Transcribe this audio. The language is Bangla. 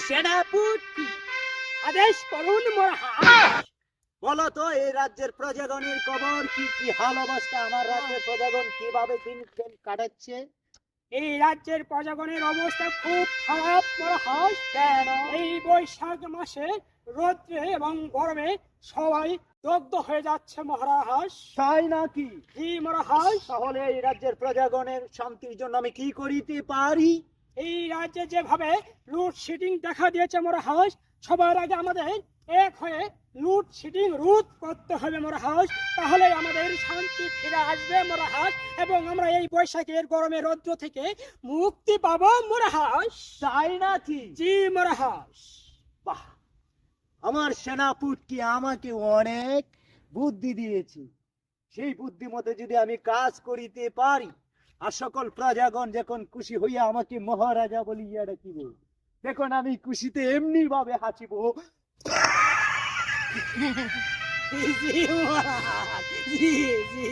সেনাপতি আদেশ করুন মহারাজ। বলো তো এই রাজ্যের প্রজাগণের খবর কি? কি হাল অবস্থা? আমার রাজ্যের প্রজাগণ কিভাবে দিন কাটাচ্ছে? এই রাজ্যের প্রজাগণের অবস্থা খুব খারাপ মহারাজ। কেন? এই বৈশাখ মাসে রৌদ্রে এবং গরমে সবাই দগ্ধ হয়ে যাচ্ছে মহারাজ। তাই নাকি? জি মহারাজ। তাহলে এই রাজ্যের প্রজাগণের শান্তির জন্য আমি কি করিতে পারি? এই রাজ্যে যেভাবে লোডশেডিং দেখা দিয়েছে মহারাজ, সবার আগে আমাদের এক হয়ে লোডশেডিং রোধ করতে হবে মহারাজ। তাহলে আমাদের শান্তি ফিরে আসবে মহারাজ, এবং আমরা এই বৈশাখের গরমে রৌদ্র থেকে মুক্তি পাবো মহারাজ। তাই নাকি? জি মহারাজ। বাহ, আমার সেনাপতি আমাকে অনেক বুদ্ধি দিয়েছে। সেই বুদ্ধি মতে যদি আমি কাজ করিতে পারি, আর সকল প্রজাগণ যখন খুশি হইয়া আমাকে মহারাজা বলিয়া ডাকিব, দেখুন আমি খুশিতে এমনি ভাবে হাসিব। জি মহারাজ, জি জি।